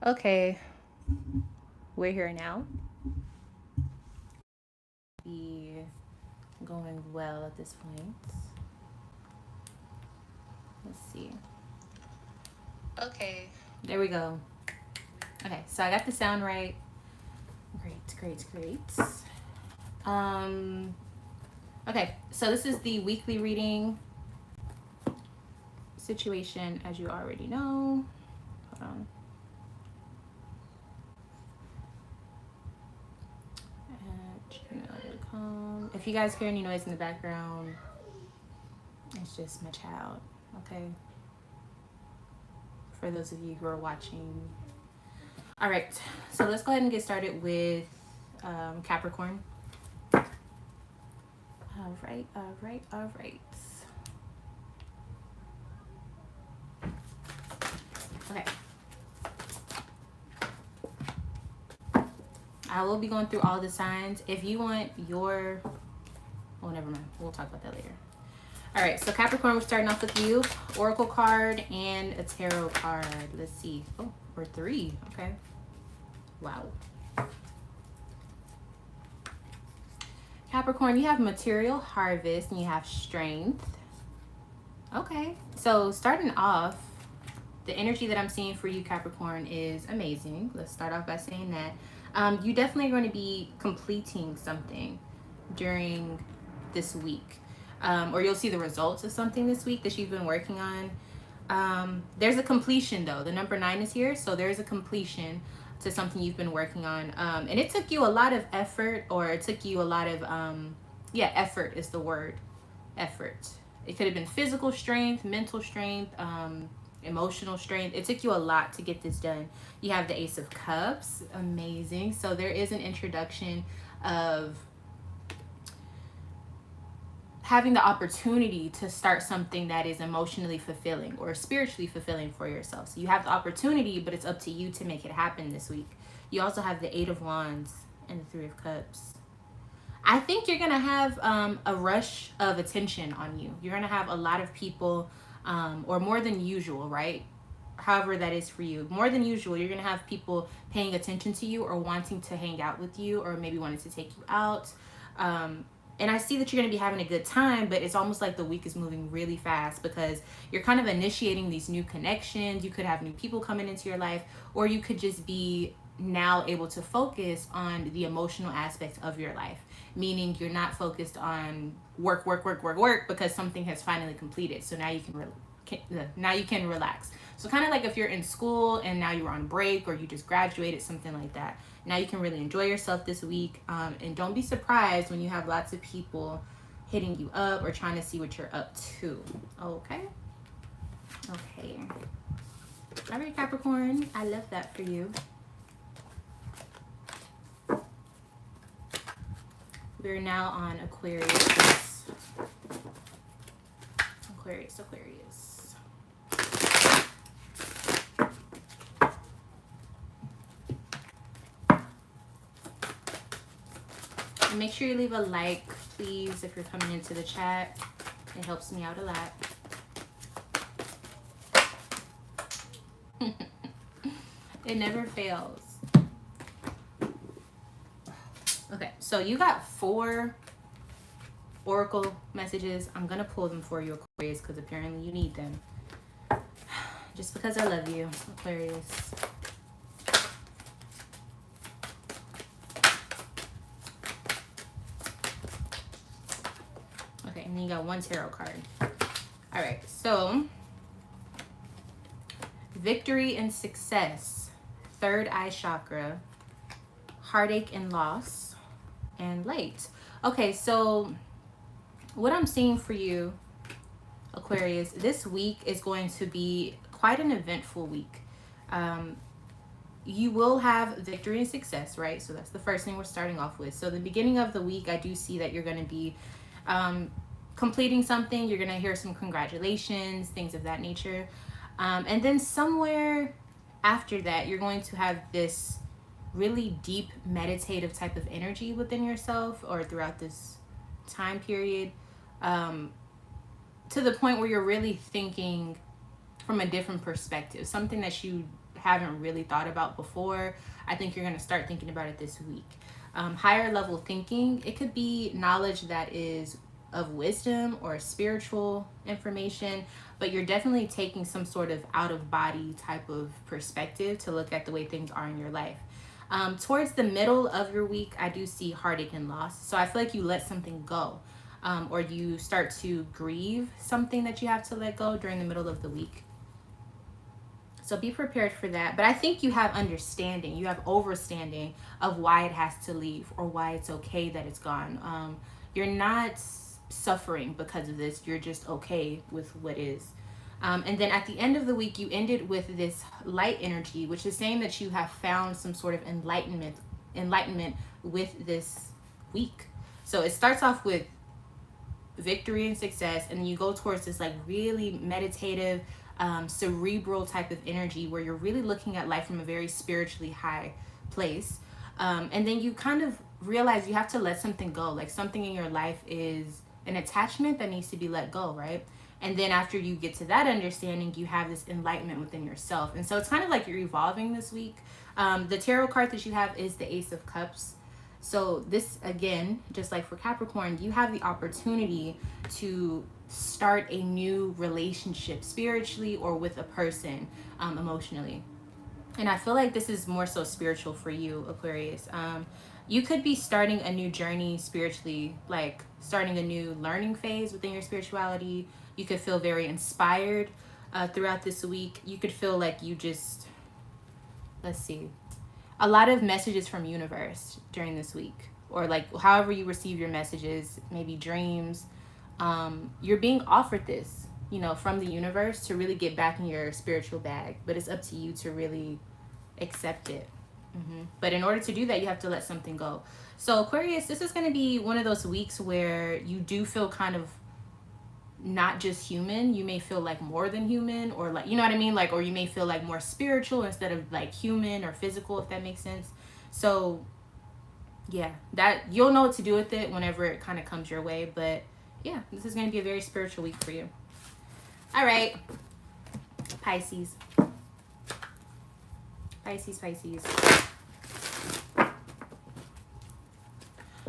Okay, we're here now. Be going well at this point. Let's see. Okay. There we go. Okay, so I got the sound right. Great. Um, okay, so this is the weekly reading situation, as you already know. Hold on. At gmail.com. If you guys hear any noise in the background, it's just my child. Okay. For those of you who are watching. All right, so let's go ahead and get started with Capricorn. All right. Okay. I will be going through all the signs. If you want your, oh, never mind. We'll talk about that later. All right, so Capricorn, we're starting off with you. Oracle card and a tarot card. Let's see. Oh, we're three. Okay. Wow. Capricorn, you have material harvest and you have strength. Okay. So starting off, the energy that I'm seeing for you, Capricorn, is amazing. Let's start off by saying that. You definitely are going to be completing something during this week. Or you'll see the results of something this week that you've been working on. There's a completion, though. The number 9 is here, so there's a completion to something you've been working on. And it took you a lot of effort, or it took you a lot of, effort is the word. Effort. It could have been physical strength, mental strength, emotional strength. It took you a lot to get this done. You have the Ace of Cups. Amazing. So there is an introduction of having the opportunity to start something that is emotionally fulfilling or spiritually fulfilling for yourself. So you have the opportunity, but it's up to you to make it happen this week. You also have the Eight of Wands and the Three of Cups. I think you're going to have a rush of attention on you. You're going to have a lot of people, or more than usual, right? However that is for you. More than usual, you're going to have people paying attention to you or wanting to hang out with you or maybe wanting to take you out. And I see that you're going to be having a good time, but it's almost like the week is moving really fast because you're kind of initiating these new connections. You could have new people coming into your life, or you could just be now able to focus on the emotional aspect of your life, meaning you're not focused on work because something has finally completed. So now you can relax. So kind of like if you're in school and now you're on break or you just graduated, something like that. Now you can really enjoy yourself this week, and don't be surprised when you have lots of people hitting you up or trying to see what you're up to. Okay. All right, Capricorn, I love that for you. We're now on Aquarius. And make sure you leave a like, please, if you're coming into the chat. It helps me out a lot. It never fails. Okay, so you got 4 oracle messages. I'm gonna pull them for you, Aquarius, because apparently you need them. Just because I love you, Aquarius. Okay, and then you got 1 tarot card. All right, so victory and success, third eye chakra, heartache and loss, and late. Okay, so what I'm seeing for you, Aquarius, this week is going to be quite an eventful week. You will have victory and success, right? So that's the first thing we're starting off with. So the beginning of the week, I do see that you're going to be completing something. You're going to hear some congratulations, things of that nature. And then somewhere after that, you're going to have this really deep meditative type of energy within yourself or throughout this time period, to the point where you're really thinking from a different perspective, something that you haven't really thought about before, I think you're going to start thinking about it this week. Higher level thinking, it could be knowledge that is of wisdom or spiritual information, but you're definitely taking some sort of out of body type of perspective to look at the way things are in your life. Towards the middle of your week, I do see heartache and loss. So I feel like you let something go, or you start to grieve something that you have to let go during the middle of the week. So be prepared for that. But I think you have understanding, you have overstanding of why it has to leave or why it's okay that it's gone. You're not suffering because of this. You're just okay with what is. And then at the end of the week, you ended with this light energy, which is saying that you have found some sort of enlightenment with this week. So it starts off with victory and success, and you go towards this like really meditative, cerebral type of energy where you're really looking at life from a very spiritually high place. And then you kind of realize you have to let something go. Like something in your life is an attachment that needs to be let go, right? And then after you get to that understanding, you have this enlightenment within yourself. And so it's kind of like you're evolving this week. The tarot card that you have is the Ace of Cups. So this, again, just like for Capricorn, you have the opportunity to start a new relationship spiritually or with a person emotionally. And I feel like this is more so spiritual for you, Aquarius. You could be starting a new journey spiritually, like starting a new learning phase within your spirituality. You could feel very inspired throughout this week. You could feel like you just, let's see, a lot of messages from universe during this week, or like however you receive your messages, maybe dreams. You're being offered this, you know, from the universe to really get back in your spiritual bag, but it's up to you to really accept it. But in order to do that, you have to let something go. So Aquarius, this is going to be one of those weeks where you do feel kind of not just human. You may feel like more than human, or like, you know what I mean? Like, or you may feel like more spiritual instead of like human or physical, if that makes sense. So yeah, that you'll know what to do with it whenever it kind of comes your way. But yeah, this is going to be a very spiritual week for you. All right, Pisces. Pisces.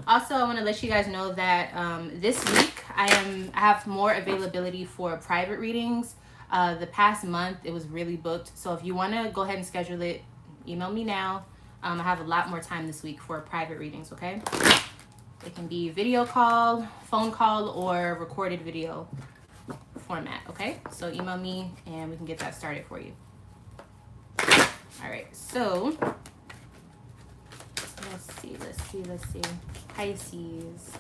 Also, I want to let you guys know that this week I have more availability for private readings. The past month it was really booked, so if you want to go ahead and schedule it, email me now. I have a lot more time this week for private readings. Okay, it can be video call, phone call, or recorded video format. Okay, so email me and we can get that started for you. All right, so let's see. Pisces.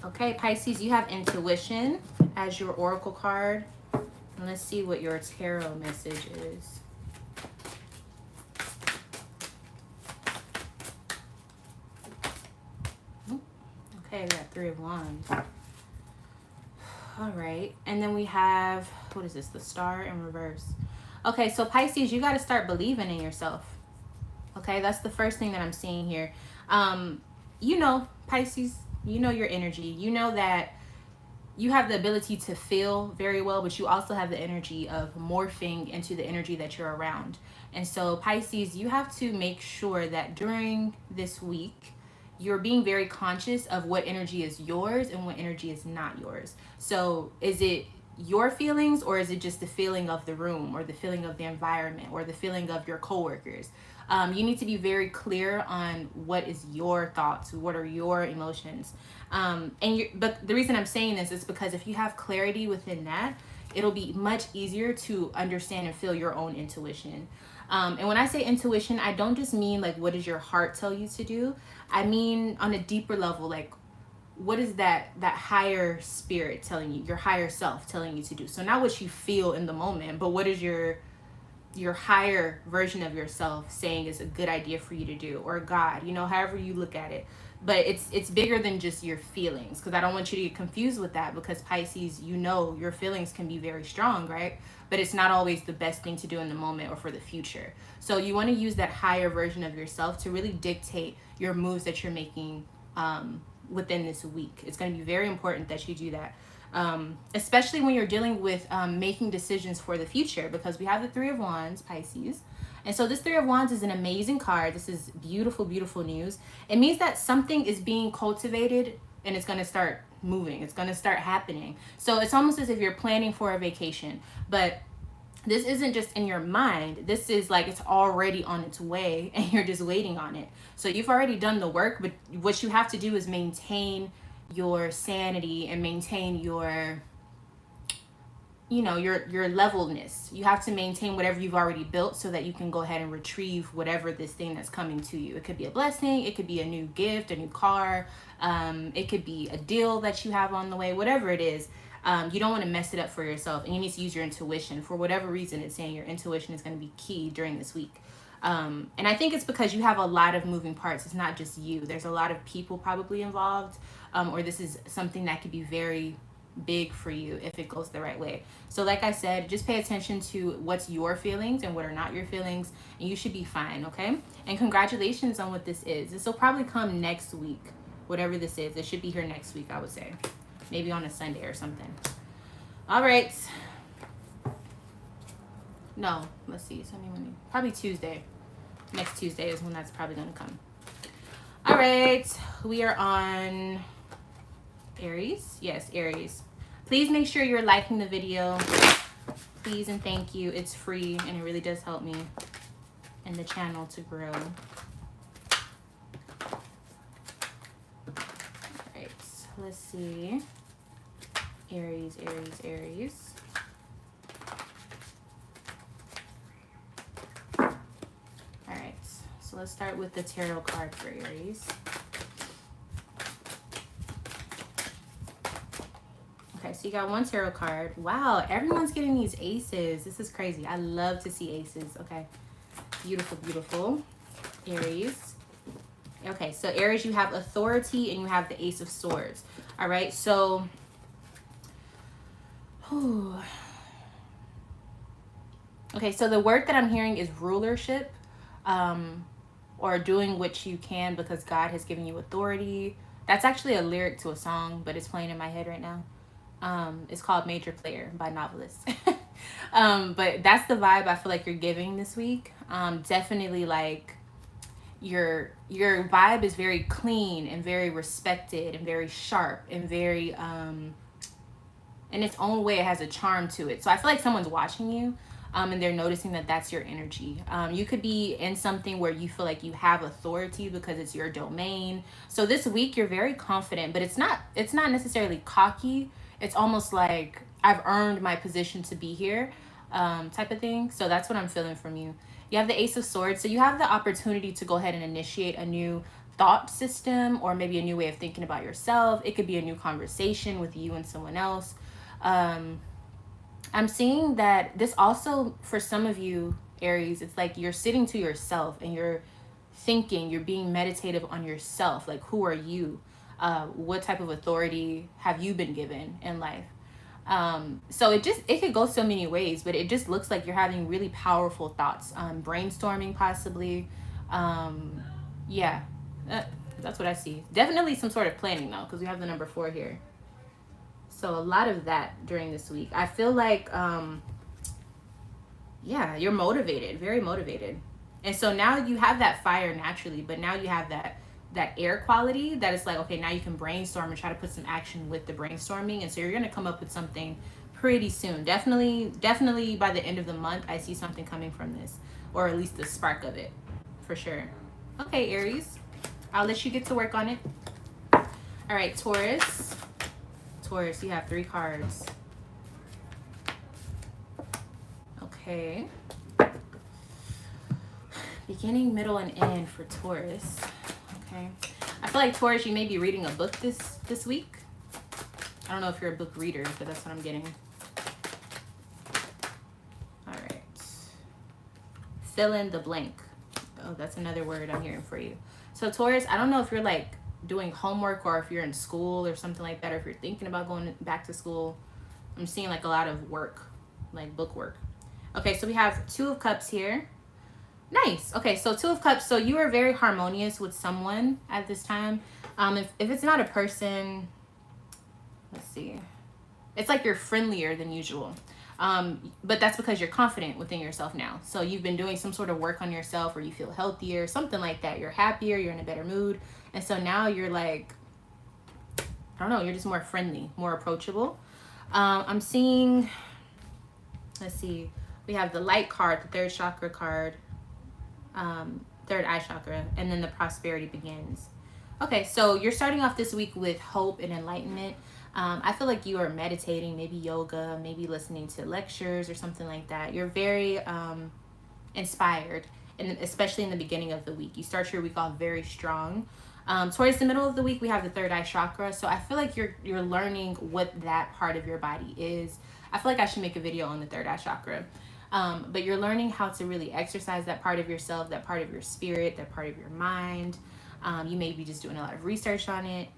Okay, Pisces, you have intuition as your oracle card. And let's see what your tarot message is. Okay, I got 3 of Wands. All right, and then we have, what is this? The Star in reverse. Okay, so Pisces, you got to start believing in yourself. Okay, that's the first thing that I'm seeing here. You know, Pisces, you know your energy. You know that you have the ability to feel very well, but you also have the energy of morphing into the energy that you're around. And so Pisces, you have to make sure that during this week, you're being very conscious of what energy is yours and what energy is not yours. So is it your feelings, or is it just the feeling of the room, or the feeling of the environment, or the feeling of your coworkers? You need to be very clear on what is your thoughts, what are your emotions. But the reason I'm saying this is because if you have clarity within that, it'll be much easier to understand and feel your own intuition. And when I say intuition, I don't just mean like what does your heart tell you to do. I mean on a deeper level, like what is that higher spirit telling you, your higher self telling you to do. So not what you feel in the moment, but what is your higher version of yourself saying is a good idea for you to do, or God, you know, however you look at it. But it's bigger than just your feelings, because I don't want you to get confused with that, because Pisces, you know, your feelings can be very strong, right? But it's not always the best thing to do in the moment or for the future. So you want to use that higher version of yourself to really dictate your moves that you're making within this week. It's going to be very important that you do that. Especially when you're dealing with making decisions for the future, because we have the Three of Wands, Pisces. And so this Three of Wands is an amazing card. This is beautiful, beautiful news. It means that something is being cultivated and it's going to start moving. It's going to start happening. So it's almost as if you're planning for a vacation, but this isn't just in your mind. This is like it's already on its way and you're just waiting on it. So you've already done the work, but what you have to do is maintain your sanity and maintain your, you know, your levelness. You have to maintain whatever you've already built so that you can go ahead and retrieve whatever this thing that's coming to you. It could be a blessing, it could be a new gift, a new car, it could be a deal that you have on the way, whatever it is. You don't want to mess it up for yourself, and you need to use your intuition. For whatever reason, it's saying your intuition is going to be key during this week. And I think it's because you have a lot of moving parts. It's not just you. There's a lot of people probably involved, or this is something that could be very big for you if it goes the right way. So like I said, just pay attention to what's your feelings and what are not your feelings, and you should be fine, okay? And congratulations on what this is. This will probably come next week, whatever this is. It should be here next week, I would say. Maybe on a Sunday or something. All right. No, let's see. Sunday, Monday. Probably Tuesday. Next Tuesday is when that's probably going to come. All right. We are on Aries. Yes, Aries. Please make sure you're liking the video. Please and thank you. It's free and it really does help me and the channel to grow. All right. Let's see. Aries, Aries, Aries. All right, so let's start with the tarot card for Aries. Okay, so you got one tarot card. Wow, everyone's getting these aces. This is crazy. I love to see aces. Okay, beautiful, beautiful. Aries. Okay, so Aries, you have authority and you have the Ace of Swords. All right, so okay, so the word that I'm hearing is rulership, or doing what you can because God has given you authority. That's actually a lyric to a song, but it's playing in my head right now. It's called Major Player by Novelist. But that's the vibe I feel like you're giving this week. Definitely like your vibe is very clean and very respected and very sharp and very in its own way, it has a charm to it. So I feel like someone's watching you, and they're noticing that that's your energy. You could be in something where you feel like you have authority because it's your domain. So this week you're very confident, but it's not necessarily cocky. It's almost like I've earned my position to be here, type of thing. So that's what I'm feeling from you. You have the Ace of Swords, so you have the opportunity to go ahead and initiate a new thought system or maybe a new way of thinking about yourself. It could be a new conversation with you and someone else. I'm seeing that this also, for some of you, Aries, it's like you're sitting to yourself and you're thinking, you're being meditative on yourself. Like, who are you? What type of authority have you been given in life? So it could go so many ways, but it just looks like you're having really powerful thoughts, brainstorming possibly. Yeah, that's what I see. Definitely some sort of planning though, because we have the number 4 here. So a lot of that during this week. I feel like, yeah, you're motivated, very motivated. And so now you have that fire naturally, but now you have that air quality that is like, okay, now you can brainstorm and try to put some action with the brainstorming. And so you're going to come up with something pretty soon. Definitely by the end of the month, I see something coming from this, or at least the spark of it, for sure. Okay, Aries, I'll let you get to work on it. All right, Taurus. Taurus, you have 3 cards. Okay. Beginning, middle, and end for Taurus. Okay. I feel like Taurus, you may be reading a book this week. I don't know if you're a book reader, but that's what I'm getting. All right. Fill in the blank. Oh, that's another word I'm hearing for you. So Taurus, I don't know if you're like doing homework or if you're in school or something like that, or if you're thinking about going back to school. I'm seeing like a lot of work, like book work. Okay, so we have 2 of Cups here. Nice. Okay, so Two of Cups. So you are very harmonious with someone at this time. If it's not a person, let's see. It's like you're friendlier than usual. But that's because you're confident within yourself now. So you've been doing some sort of work on yourself, or you feel healthier, something like that. You're happier, you're in a better mood. And so now you're like, I don't know, you're just more friendly, more approachable. I'm seeing, let's see, we have the light card, the third chakra card, third eye chakra, and then the prosperity begins. Okay, so you're starting off this week with hope and enlightenment. I feel like you are meditating, maybe yoga, maybe listening to lectures or something like that. You're very inspired, and especially in the beginning of the week. You start your week off very strong. Towards the middle of the week, we have the third eye chakra. So I feel like you're learning what that part of your body is. I feel like I should make a video on the third eye chakra. But you're learning how to really exercise that part of yourself, that part of your spirit, that part of your mind. You may be just doing a lot of research on it.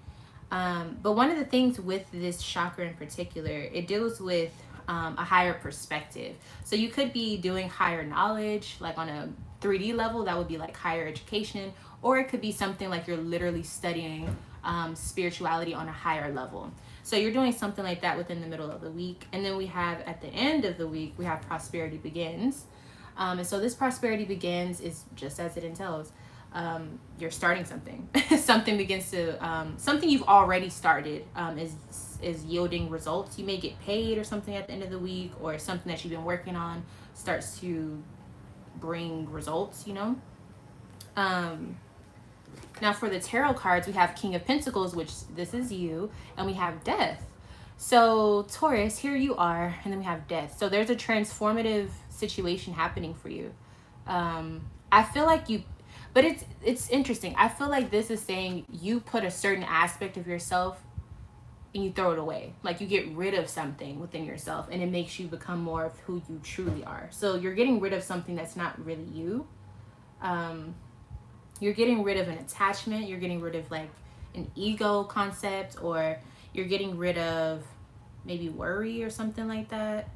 But one of the things with this chakra in particular, it deals with a higher perspective. So you could be doing higher knowledge, like on a 3D level, that would be like higher education, or it could be something like you're literally studying spirituality on a higher level. So you're doing something like that within the middle of the week. And then we have at the end of the week, we have prosperity begins. And so this prosperity begins is just as it entails. You're starting something. Something begins to, something you've already started is yielding results. You may get paid or something at the end of the week, or something that you've been working on starts to bring results, you know? Now for the tarot cards, we have King of Pentacles, which this is you, and we have Death. So Taurus, here you are, and then we have Death. So there's a transformative situation happening for you. I feel like you, but it's interesting. I feel like this is saying you put a certain aspect of yourself and you throw it away. Like you get rid of something within yourself, and it makes you become more of who you truly are. So you're getting rid of something that's not really you. You're getting rid of an attachment. You're getting rid of like an ego concept, or you're getting rid of maybe worry or something like that.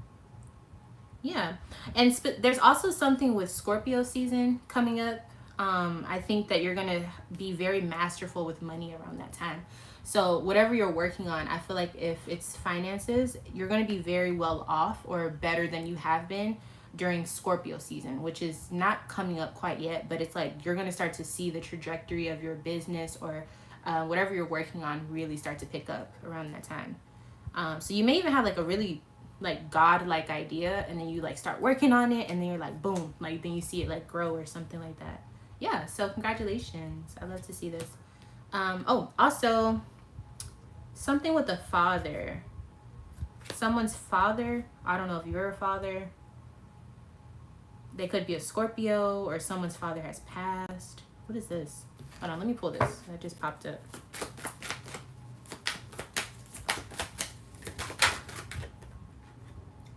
Yeah. And there's also something with Scorpio season coming up. I think that you're going to be very masterful with money around that time. So whatever you're working on, I feel like if it's finances, you're going to be very well off, or better than you have been during Scorpio season, which is not coming up quite yet, but it's like you're going to start to see the trajectory of your business, or whatever you're working on really start to pick up around that time. So you may even have like a really like God-like idea, and then you like start working on it, and then you're like, boom, like then you see it like grow or something like that. Yeah, so congratulations. I love to see this. Oh, also something with a father. Someone's father. I don't know if you're a father. They could be a Scorpio, or someone's father has passed. What is this? Hold on, let me pull this. That just popped up.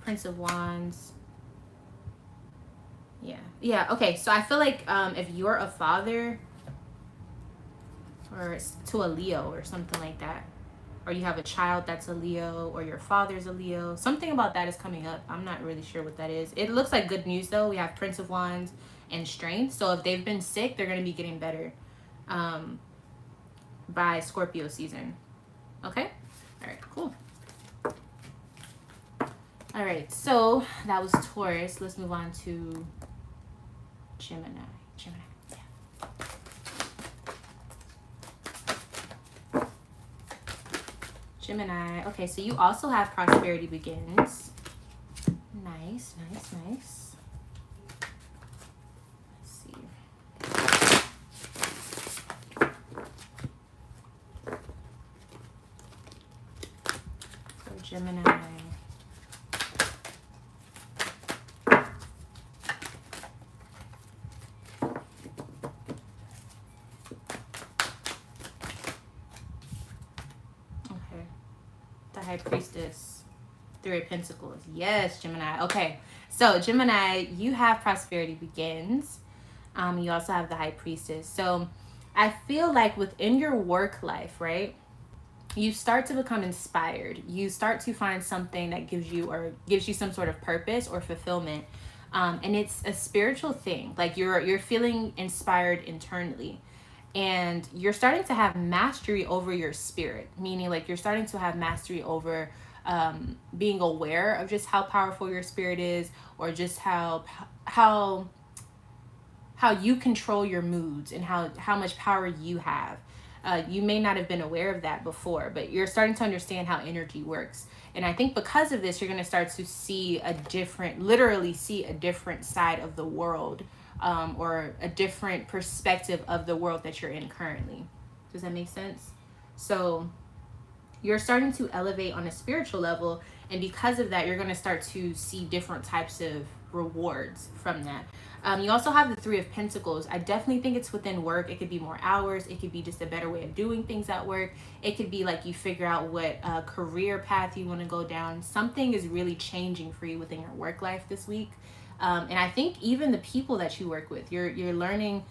Prince of Wands. Yeah, okay. So I feel like if you're a father, or to a Leo or something like that, or you have a child that's a Leo, or your father's a Leo, something about that is coming up. I'm not really sure what that is. It looks like good news though. We have Prince of Wands and Strength. So if they've been sick, they're going to be getting better by Scorpio season. Okay? All right, cool. All right, so that was Taurus. Let's move on to Gemini. Gemini. Okay, so you also have prosperity begins. Nice. Let's see. So Gemini. High Priestess, Three of Pentacles. Yes, Gemini. Okay, so Gemini, you have prosperity begins. You also have the High Priestess. So I feel like within your work life, right, you start to become inspired. You start to find something that gives you some sort of purpose or fulfillment. And it's a spiritual thing. Like you're feeling inspired internally, and you're starting to have mastery over your spirit, meaning like you're starting to have mastery over being aware of just how powerful your spirit is, or just how how you control your moods and how much power you have. You may not have been aware of that before, but you're starting to understand how energy works. And I think because of this, you're going to start to see literally see a different side of the world, or a different perspective of the world that you're in currently. Does that make sense? So you're starting to elevate on a spiritual level, and because of that, you're going to start to see different types of rewards from that. You also have the Three of Pentacles. I definitely think it's within work. It could be more hours. It could be just a better way of doing things at work. It could be like you figure out what career path you want to go down. Something is really changing for you within your work life this week. And I think even the people that you work with, you're learning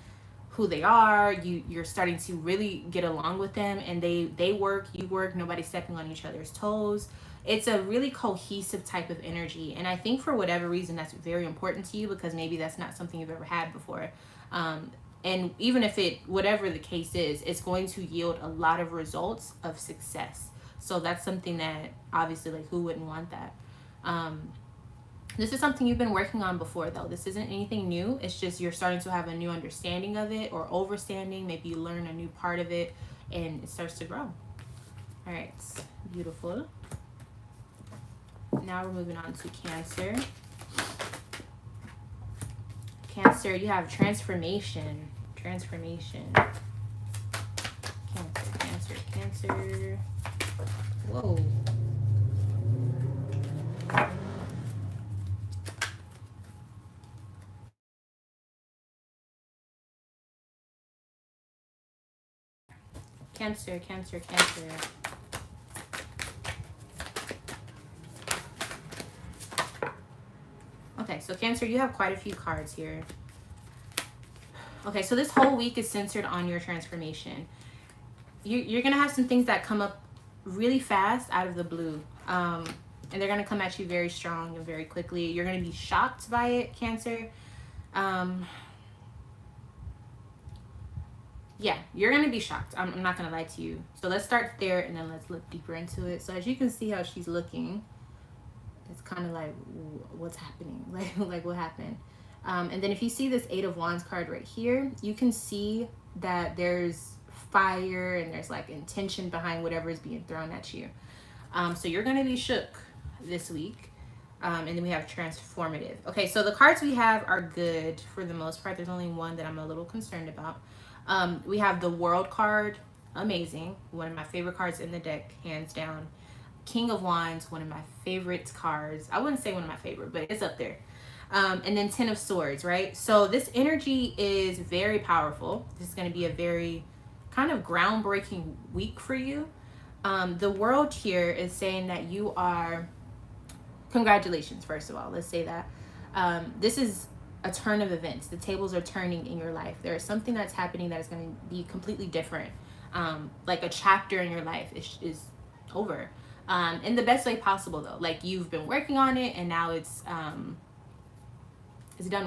who they are. You're starting to really get along with them, and they work, you work, nobody's stepping on each other's toes. It's a really cohesive type of energy, and I think for whatever reason that's very important to you, because maybe that's not something you've ever had before. And even if whatever the case is, it's going to yield a lot of results of success. So that's something that obviously, like, who wouldn't want that? This is something you've been working on before, though. This isn't anything new. It's just you're starting to have a new understanding of it, or overstanding. Maybe you learn a new part of it and it starts to grow. All right, beautiful. Now we're moving on to Cancer. Cancer, you have transformation. Transformation. Cancer. Whoa. Cancer. Okay, so Cancer, you have quite a few cards here. Okay, so this whole week is centered on your transformation. You're going to have some things that come up really fast out of the blue. And they're going to come at you very strong and very quickly. You're going to be shocked by it, Cancer. Yeah, you're going to be shocked. I'm not going to lie to you. So let's start there, and then let's look deeper into it. So as you can see how she's looking, it's kind of like, what's happening? Like what happened? And then if you see this Eight of Wands card right here, you can see that there's fire and there's like intention behind whatever is being thrown at you. So you're going to be shook this week. And then we have transformative. Okay, so the cards we have are good for the most part. There's only one that I'm a little concerned about. We have the World card, amazing. One of my favorite cards in the deck, hands down. King of Wands, one of my favorite cards. I wouldn't say one of my favorite, but it's up there. And then Ten of Swords, right? So this energy is very powerful. This is going to be a very kind of groundbreaking week for you. The World here is saying that you are, congratulations, first of all, let's say that. This is a turn of events. The tables are turning in your life. There is something that's happening that is going to be completely different. Like a chapter in your life is over. In the best way possible, though. Like, you've been working on it, and now it's done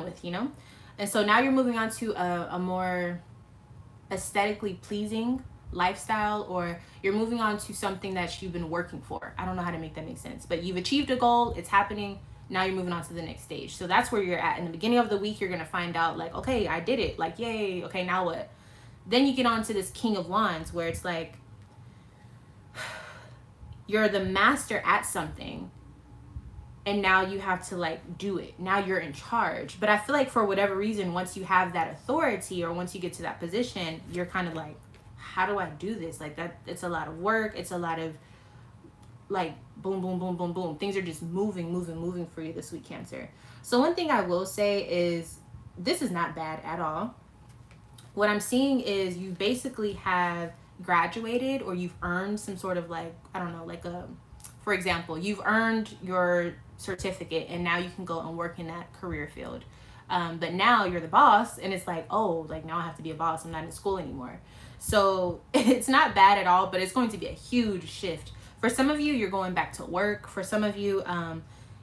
with, you know? And so now you're moving on to a more aesthetically pleasing lifestyle, or you're moving on to something that you've been working for. I don't know how to make that make sense, but you've achieved a goal, it's happening. Now you're moving on to the next stage. So that's where you're at. In the beginning of the week, you're going to find out, like, okay, I did it. Like, yay. Okay, now what? Then you get on to this King of Wands, where it's like, you're the master at something, and now you have to like do it. Now you're in charge. But I feel like for whatever reason, once you have that authority, or once you get to that position, you're kind of like, how do I do this? Like, that, it's a lot of work. It's a lot of like boom, boom, boom, boom, boom. Things are just moving for you this week, Cancer. So one thing I will say is this is not bad at all. What I'm seeing is you basically have graduated, or you've earned some sort of like, I don't know, like for example, you've earned your certificate, and now you can go and work in that career field. But now you're the boss, and it's like, oh, like now I have to be a boss. I'm not in school anymore. So it's not bad at all, but it's going to be a huge shift. For some of you, you're going back to work. For some of you,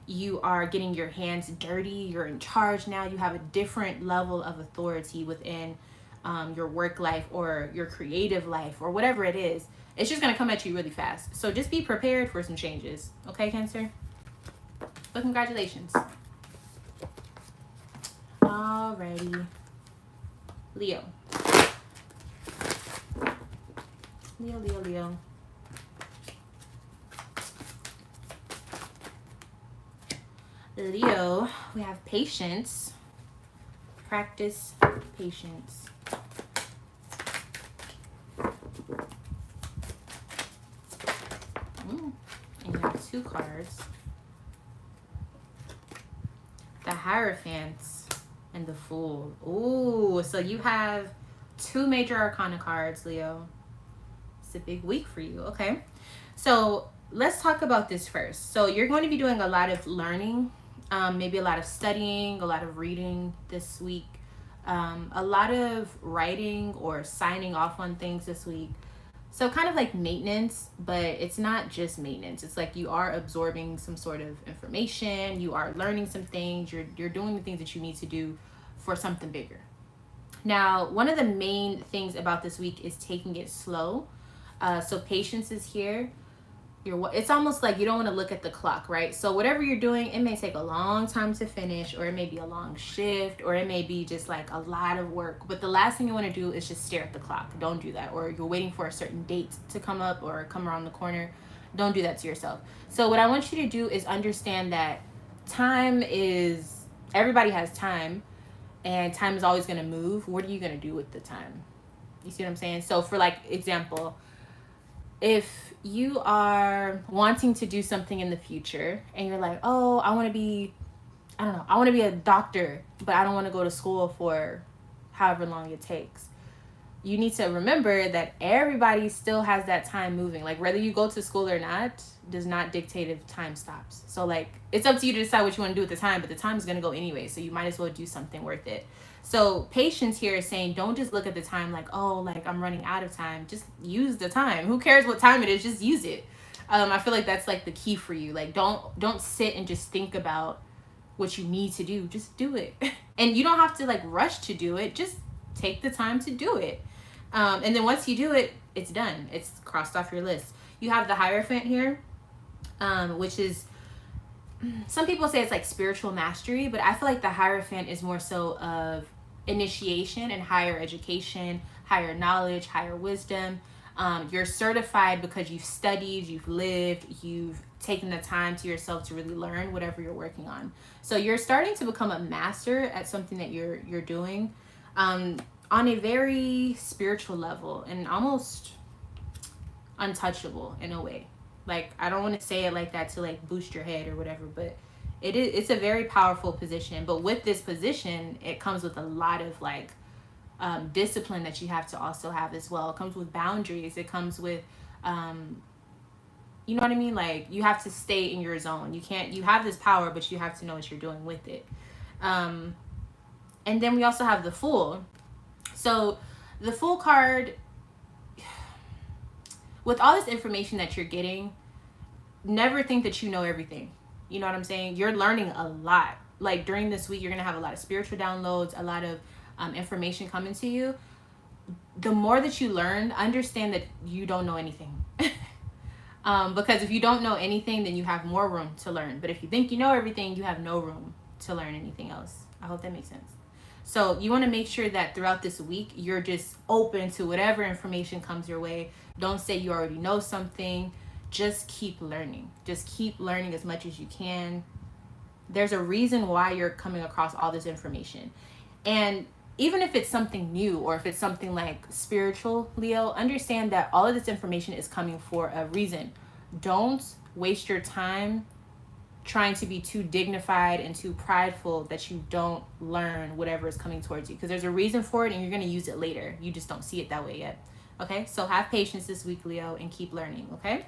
You are getting your hands dirty. You're in charge now. You have a different level of authority within your work life or your creative life or whatever it is. It's just going to come at you really fast. So just be prepared for some changes. Okay, Cancer? But congratulations. Alrighty. Leo. Leo. Leo, we have patience. Practice patience. And you have 2 cards. The Hierophants and the Fool. Ooh, so you have 2 major arcana cards, Leo. It's a big week for you. Okay. So let's talk about this first. So you're going to be doing a lot of learning, maybe a lot of studying, a lot of reading this week, a lot of writing or signing off on things this week. So kind of like maintenance, but it's not just maintenance. It's like you are absorbing some sort of information. You are learning some things. You're doing the things that you need to do for something bigger. Now, one of the main things about this week is taking it slow. So patience is here. It's almost like you don't want to look at the clock, right? So whatever you're doing, it may take a long time to finish, or it may be a long shift, or it may be just like a lot of work. But the last thing you want to do is just stare at the clock. Don't do that. Or you're waiting for a certain date to come up or come around the corner. Don't do that to yourself. So what I want you to do is understand that everybody has time, and time is always going to move. What are you going to do with the time? You see what I'm saying? So for like example, if you are wanting to do something in the future and you're like, oh, I want to be a doctor, but I don't want to go to school for however long it takes. You need to remember that everybody still has that time moving. Like whether you go to school or not does not dictate if time stops. So like it's up to you to decide what you want to do with the time, but the time is going to go anyway. So you might as well do something worth it. So patience here is saying, don't just look at the time like, oh, like I'm running out of time. Just use the time. Who cares what time it is? Just use it. I feel like that's like the key for you. Like don't sit and just think about what you need to do. Just do it. And you don't have to like rush to do it. Just take the time to do it. And then once you do it, it's done. It's crossed off your list. You have the Hierophant here, which is, some people say it's like spiritual mastery, but I feel like the Hierophant is more so of initiation and higher education, higher knowledge, higher wisdom. You're certified because you've studied, you've lived, you've taken the time to yourself to really learn whatever you're working on. So you're starting to become a master at something that you're doing on a very spiritual level and almost untouchable in a way. Like, I don't want to say it like that to like boost your head or whatever, but it's a very powerful position. But with this position, it comes with a lot of like discipline that you have to also have as well. It comes with boundaries. It comes with you know what I mean? Like you have to stay in your zone. You have this power, but you have to know what you're doing with it. And then we also have the Fool. So the Fool card, with all this information that you're getting, never think that you know everything. You know what I'm saying? You're learning a lot. Like during this week, you're going to have a lot of spiritual downloads, a lot of information coming to you. The more that you learn, understand that you don't know anything. Because if you don't know anything, then you have more room to learn. But if you think you know everything, you have no room to learn anything else. I hope that makes sense. So you want to make sure that throughout this week, you're just open to whatever information comes your way. Don't say you already know something. Just keep learning. Just keep learning as much as you can. There's a reason why you're coming across all this information. And even if it's something new or if it's something like spiritual, Leo, understand that all of this information is coming for a reason. Don't waste your time trying to be too dignified and too prideful that you don't learn whatever is coming towards you, because there's a reason for it and you're going to use it later. You just don't see it that way yet. Okay, so have patience this week, Leo, and keep learning. Okay,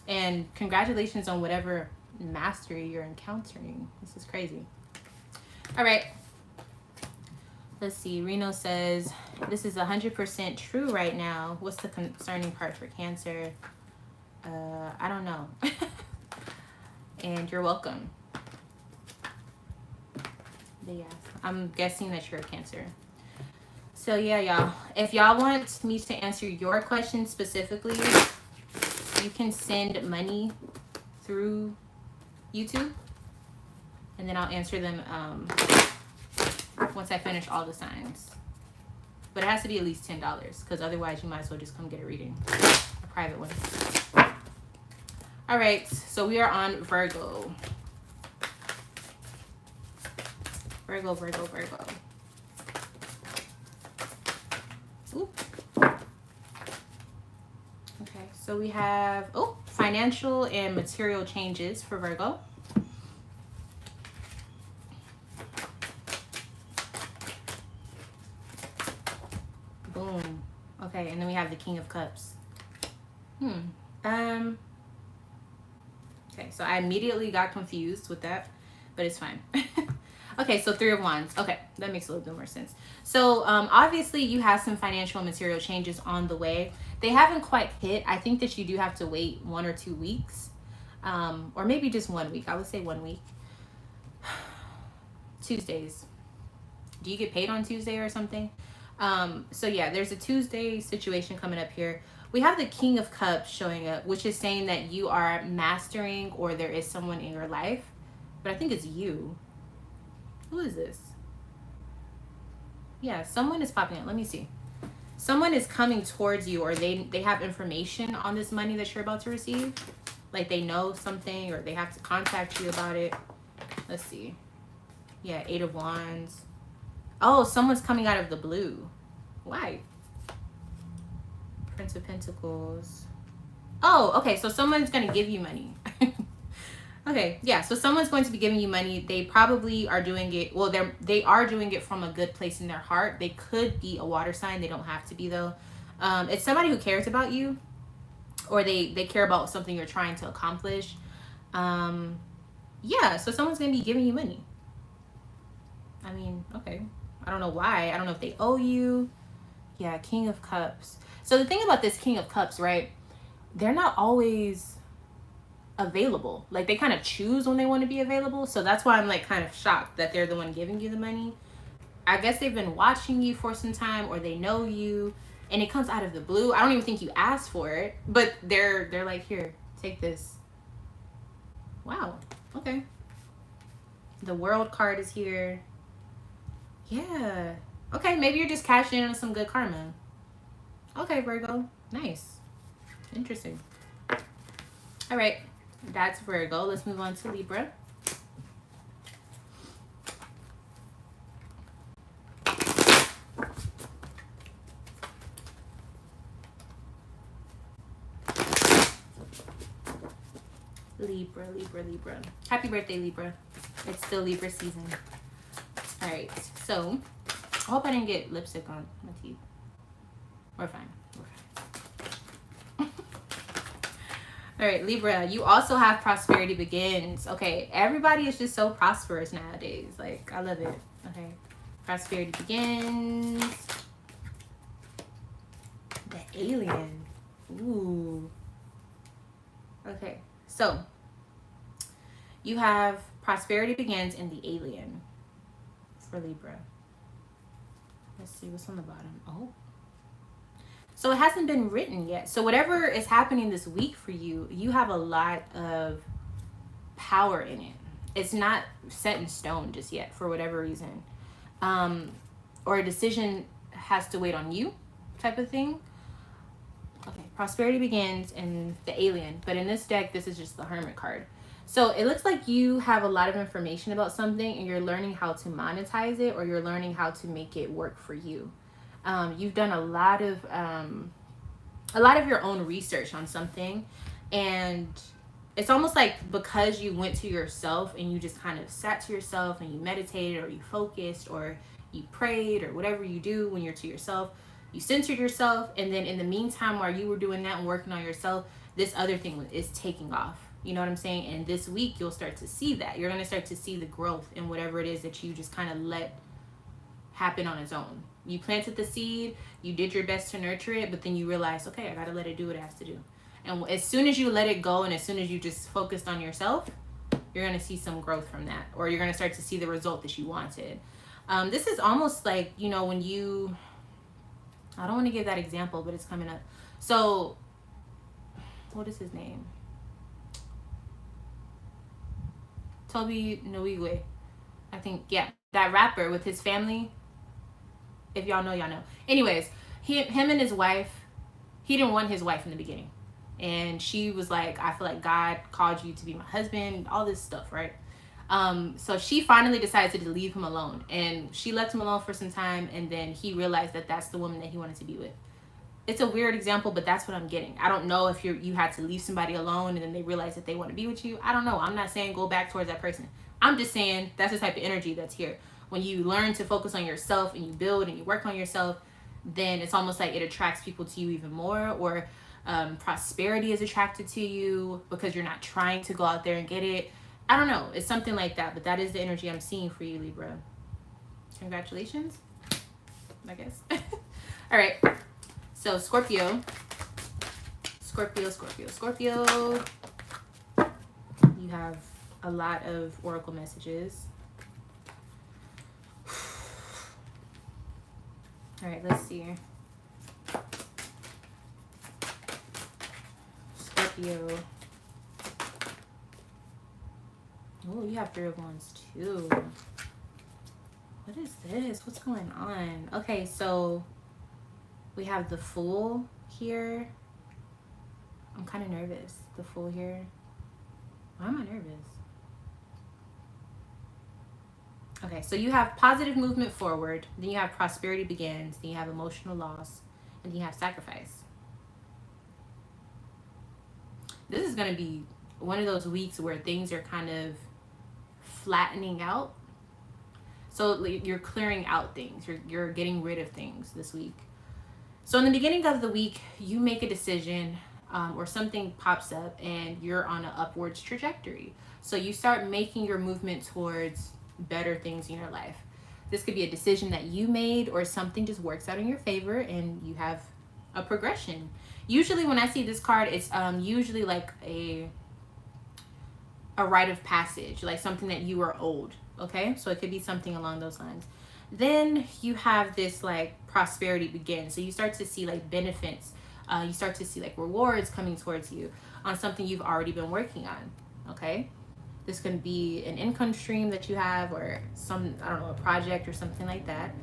and congratulations on whatever mastery you're encountering. This is crazy. All right, let's see. Reno says this is 100% true right now. What's the concerning part for Cancer? I don't know. And you're welcome. But yeah, I'm guessing that you're a Cancer. So yeah, y'all. If y'all want me to answer your question specifically, you can send money through YouTube, and then I'll answer them once I finish all the signs. But it has to be at least $10, because otherwise you might as well just come get a reading, a private one. All right, so we are on Virgo. Virgo, Virgo, Virgo. Ooh. Okay, so we have, financial and material changes for Virgo. Boom. Okay, and then we have the King of Cups. Okay, so I immediately got confused with that, but it's fine. Okay, so Three of Wands. Okay, that makes a little bit more sense. So obviously you have some financial and material changes on the way. They haven't quite hit. I think that you do have to wait 1 or 2 weeks, or maybe just 1 week. I would say 1 week. Tuesdays. Do you get paid on Tuesday or something? So yeah, there's a Tuesday situation coming up here. We have the King of Cups showing up, which is saying that you are mastering, or there is someone in your life, but I think it's you. Who is this? Yeah, someone is popping up. Let me see. Someone is coming towards you, or they have information on this money that you're about to receive. Like they know something, or they have to contact you about it. Let's see. Yeah, 8 of Wands. Oh, someone's coming out of the blue. Why? Prince of Pentacles. Oh, okay. So someone's going to give you money. Okay. Yeah. So someone's going to be giving you money. They probably are doing it. Well, they are doing it from a good place in their heart. They could be a water sign. They don't have to be though. It's somebody who cares about you, or they care about something you're trying to accomplish. Yeah. So someone's going to be giving you money. I mean, okay. I don't know why. I don't know if they owe you. Yeah, King of Cups. So the thing about this King of Cups, right? They're not always available. Like they kind of choose when they want to be available. So that's why I'm like kind of shocked that they're the one giving you the money. I guess they've been watching you for some time, or they know you, and it comes out of the blue. I don't even think you asked for it, but they're like, here, take this. Wow. Okay. The World card is here. Yeah. Okay, maybe you're just cashing in on some good karma. Okay, Virgo. Nice. Interesting. All right. That's Virgo. Let's move on to Libra. Libra, Libra, Libra. Happy birthday, Libra. It's still Libra season. All right. So, I hope I didn't get lipstick on my teeth. We're fine. We're fine. All right, Libra, you also have Prosperity Begins. Okay, everybody is just so prosperous nowadays. Like, I love it. Okay, Prosperity Begins. The Alien. Ooh. Okay, so you have Prosperity Begins and the Alien for Libra. Let's see what's on the bottom. Oh. So it hasn't been written yet. So whatever is happening this week for you, you have a lot of power in it. It's not set in stone just yet for whatever reason. Or a decision has to wait on you type of thing. Okay, Prosperity Begins and the Alien. But in this deck, this is just the Hermit card. So it looks like you have a lot of information about something, and you're learning how to monetize it, or you're learning how to make it work for you. You've done a lot of your own research on something, and it's almost like because you went to yourself and you just kind of sat to yourself and you meditated, or you focused, or you prayed, or whatever you do when you're to yourself, you centered yourself, and then in the meantime while you were doing that and working on yourself, this other thing is taking off. You know what I'm saying? And this week you'll start to see that. You're going to start to see the growth in whatever it is that you just kind of let happen on its own. You planted the seed, you did your best to nurture it, but then you realize, okay, I got to let it do what it has to do. And as soon as you let it go, and as soon as you just focused on yourself, you're going to see some growth from that, or you're going to start to see the result that you wanted. This is almost like, you know, when you, I don't want to give that example, but it's coming up. So, what is his name? Toby Nwigwe, I think. Yeah, that rapper with his family. If y'all know, y'all know. Anyways, him and his wife, he didn't want his wife in the beginning. And she was like, I feel like God called you to be my husband, all this stuff, right? So she finally decided to leave him alone. And she left him alone for some time, and then he realized that that's the woman that he wanted to be with. It's a weird example, but that's what I'm getting. I don't know if you had to leave somebody alone and then they realize that they want to be with you. I don't know. I'm not saying go back towards that person. I'm just saying that's the type of energy that's here. When you learn to focus on yourself and you build and you work on yourself, then it's almost like it attracts people to you even more, or prosperity is attracted to you because you're not trying to go out there and get it. I don't know. It's something like that, but that is the energy I'm seeing for you, Libra. Congratulations, I guess. All right. So Scorpio. You have a lot of oracle messages. All right, let's see. Scorpio. Oh, you have Three of Wands too. What is this? What's going on? Okay, so we have the Fool here. I'm kind of nervous. The Fool here. Why am I nervous? Okay, so you have positive movement forward. Then you have prosperity begins. Then you have emotional loss. And then you have sacrifice. This is going to be one of those weeks where things are kind of flattening out. So you're clearing out things. You're getting rid of things this week. So in the beginning of the week, you make a decision or something pops up and you're on an upwards trajectory. So you start making your movement towards better things in your life. This could be a decision that you made, or something just works out in your favor and you have a progression. Usually when I see this card, it's usually like a rite of passage, like something that you are owed. Okay, so it could be something along those lines. Then you have this like prosperity begins. So you start to see like benefits. You start to see like rewards coming towards you on something you've already been working on. Okay, this can be an income stream that you have, or some, I don't know, a project or something like that.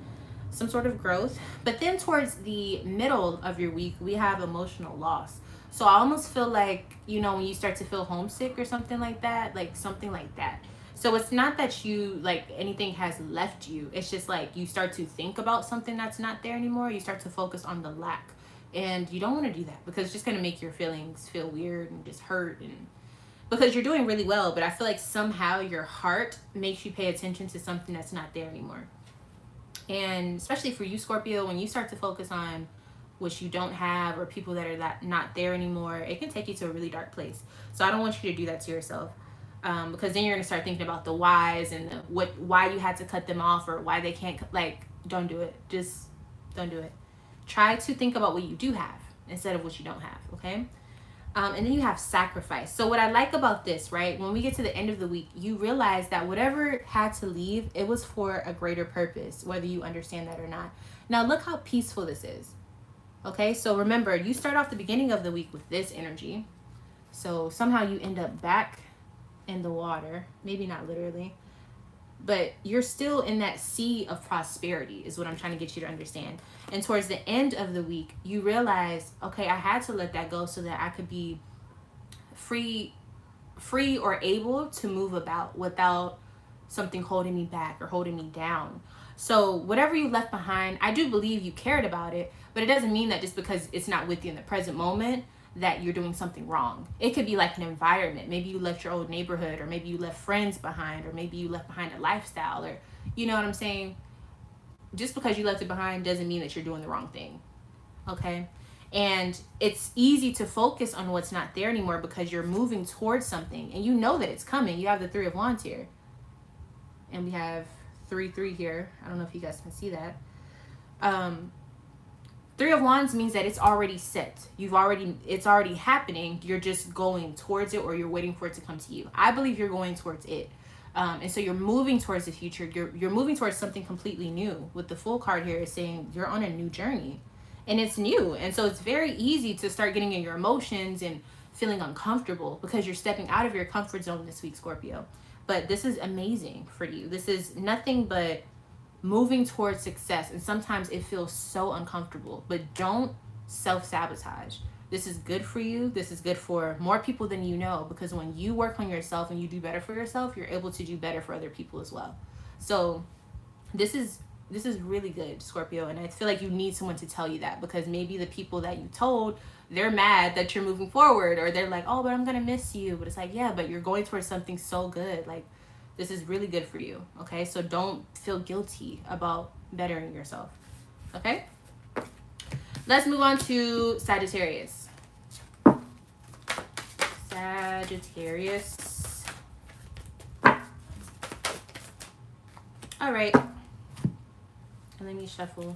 Some sort of growth. But then towards the middle of your week, we have emotional loss. So I almost feel like, you know, when you start to feel homesick or something like that, like something like that. So it's not that you, like, anything has left you. It's just like you start to think about something that's not there anymore. You start to focus on the lack. And you don't want to do that because it's just going to make your feelings feel weird and just hurt. And because you're doing really well, but I feel like somehow your heart makes you pay attention to something that's not there anymore. And especially for you, Scorpio, when you start to focus on what you don't have or people that are not there anymore, it can take you to a really dark place. So I don't want you to do that to yourself. Because then you're going to start thinking about the whys and why you had to cut them off, or why they can't, like, don't do it. Just don't do it. Try to think about what you do have instead of what you don't have, okay? And then you have sacrifice. So what I like about this, right, when we get to the end of the week, you realize that whatever had to leave, it was for a greater purpose, whether you understand that or not. Now look how peaceful this is. Okay, so remember, you start off the beginning of the week with this energy. So somehow you end up back in the water, maybe not literally, but you're still in that sea of prosperity is what I'm trying to get you to understand. And towards the end of the week, you realize, okay, I had to let that go so that I could be free or able to move about without something holding me back or holding me down. So whatever you left behind, I do believe you cared about it, but it doesn't mean that just because it's not with you in the present moment that you're doing something wrong. It could be like an environment. Maybe you left your old neighborhood, or maybe you left friends behind, or maybe you left behind a lifestyle, or you know what I'm saying? Just because you left it behind doesn't mean that you're doing the wrong thing. Okay? And it's easy to focus on what's not there anymore because you're moving towards something and you know that it's coming. You have the Three of Wands here. And we have 3-3 here. I don't know if you guys can see that. Three of Wands means that it's already set. It's already happening. You're just going towards it, or you're waiting for it to come to you. I believe you're going towards it. And so you're moving towards the future. You're moving towards something completely new. With the Fool card here is saying you're on a new journey. And it's new. And so it's very easy to start getting in your emotions and feeling uncomfortable because you're stepping out of your comfort zone this week, Scorpio. But this is amazing for you. This is nothing but moving towards success. And sometimes it feels so uncomfortable, but don't self-sabotage. This is good for you. This is good for more people than you know, because when you work on yourself and you do better for yourself, you're able to do better for other people as well. So this is really good, Scorpio. And I feel like you need someone to tell you that, because maybe the people that you told, they're mad that you're moving forward, or they're like, oh, but I'm gonna miss you. But it's like, yeah, but you're going towards something so good. Like, this is really good for you, okay? So don't feel guilty about bettering yourself, okay? Let's move on to Sagittarius. Sagittarius. All right. Let me shuffle.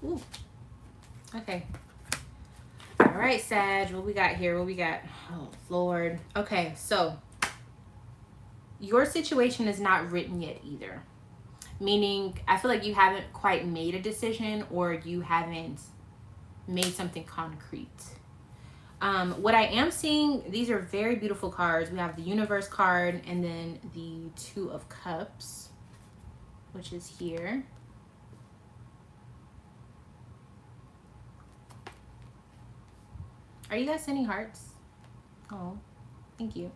Ooh. Okay. All right, Sag. What we got here? What we got? Oh, Lord. Okay, so your situation is not written yet either. Meaning, I feel like you haven't quite made a decision, or you haven't made something concrete. What I am seeing, these are very beautiful cards. We have the Universe card and then the Two of Cups, which is here. Are you guys sending hearts? Oh, thank you.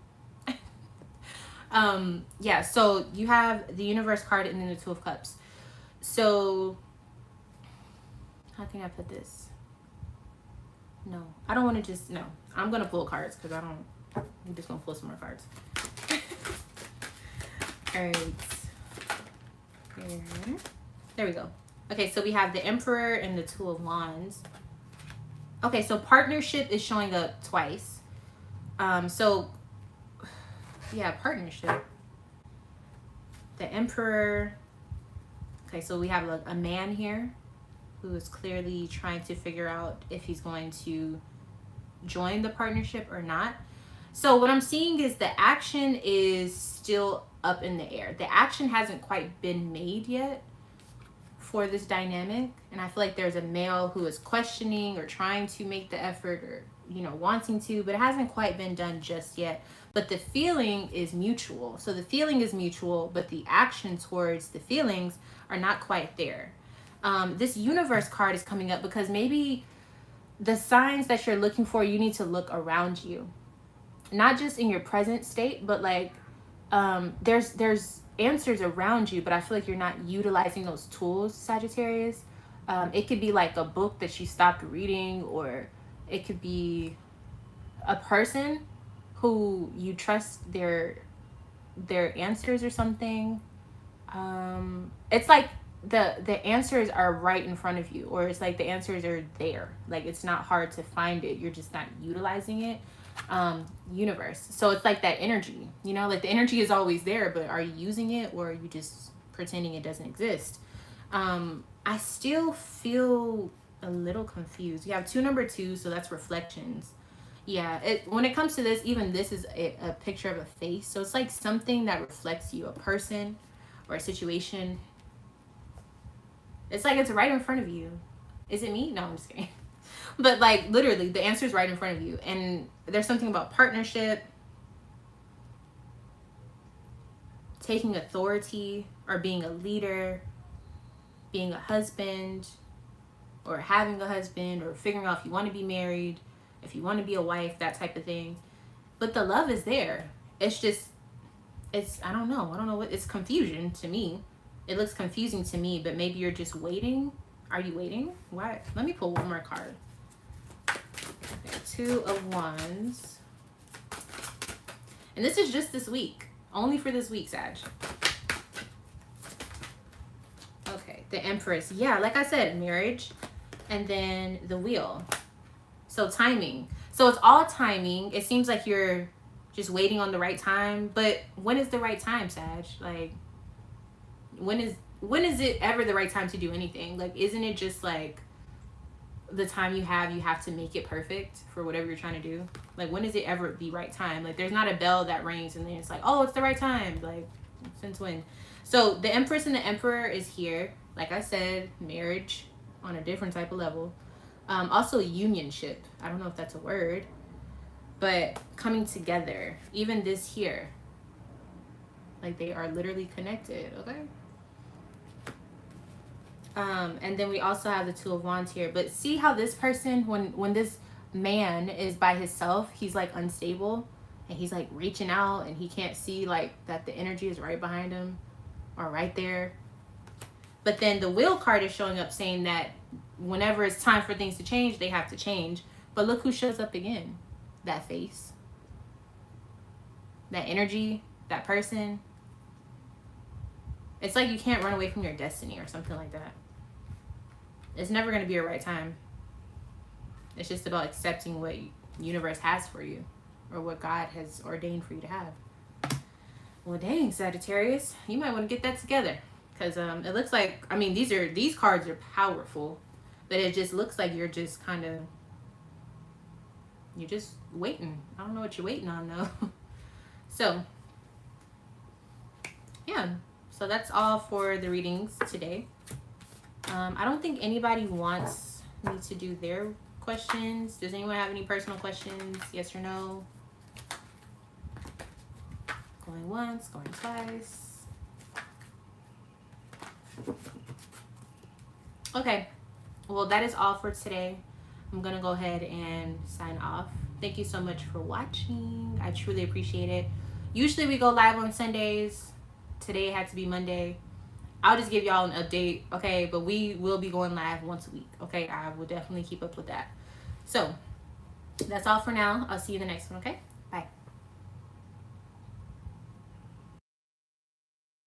Yeah, so you have the Universe card and then the Two of Cups. So how can I put this? No, I don't want to just, no. I'm going to pull cards because I'm just going to pull some more cards. All right. There we go. Okay, so we have the Emperor and the Two of Wands. Okay, so partnership is showing up twice. So, yeah, partnership. The Emperor. Okay, so we have a man here who is clearly trying to figure out if he's going to join the partnership or not. So what I'm seeing is the action is still up in the air. The action hasn't quite been made yet for this dynamic, and I feel like there's a male who is questioning or trying to make the effort, or wanting to, but it hasn't quite been done just yet. But the feeling is mutual. So the feeling is mutual, but the action towards the feelings are not quite there. This Universe card is coming up because maybe the signs that you're looking for, you need to look around you, not just in your present state, but like there's answers around you, but I feel like you're not utilizing those tools, Sagittarius. It could be like a book that you stopped reading, or it could be a person who you trust their answers or something. It's like the answers are right in front of you, or it's like the answers are there. Like, it's not hard to find it. You're just not utilizing it. Universe. So it's like that energy, like the energy is always there, but are you using it, or are you just pretending it doesn't exist? I still feel a little confused. You have number 2, so that's reflections. Yeah, when it comes to this, even this is a picture of a face. So it's like something that reflects you, a person or a situation. It's like it's right in front of you. Is it me? No, I'm just kidding. But like literally the answer is right in front of you. And there's something about partnership, taking authority, or being a leader, being a husband, or having a husband, or figuring out if you want to be married, if you want to be a wife, that type of thing. But the love is there. It's just, I don't know what, it's confusion to me. It looks confusing to me, but maybe you're just waiting. Are you waiting? Why? Let me pull one more card. Okay, Two of Wands. And this is just this week. Only for this week, Sag. The Empress. Yeah, like I said, marriage. And then the Wheel. So timing. So it's all timing. It seems like you're just waiting on the right time. But when is the right time, Sag? Like, when is it ever the right time to do anything? Like, isn't it just like the time you have to make it perfect for whatever you're trying to do? Like, when is it ever the right time? Like, there's not a bell that rings and then it's like, oh, it's the right time. Like, since when? So the Empress and the Emperor is here. Like I said, marriage on a different type of level. Also unionship. I don't know if that's a word, but coming together. Even this here, like, they are literally connected. Okay. And then we also have the Two of Wands here. But see how this person, when this man is by himself, he's like unstable and he's like reaching out and he can't see like that the energy is right behind him or right there. But then the Wheel card is showing up saying that whenever it's time for things to change, they have to change. But look who shows up again. That face. That energy. That person. It's like you can't run away from your destiny or something like that. It's never going to be a right time. It's just about accepting what universe has for you or what God has ordained for you to have. Well, dang, Sagittarius, you might want to get that together. Because it looks like, I mean, these cards are powerful, but it just looks like you're just kind of, you're just waiting. I don't know what you're waiting on, though. So, yeah. So that's all for the readings today. I don't think anybody wants me to do their questions. Does anyone have any personal questions? Yes or no? Going once, going twice. Okay. Well, that is all for today. I'm going to go ahead and sign off. Thank you so much for watching. I truly appreciate it. Usually we go live on Sundays. Today it had to be Monday. I'll just give y'all an update, okay? But we will be going live once a week, okay? I will definitely keep up with that. So, that's all for now. I'll see you in the next one, okay?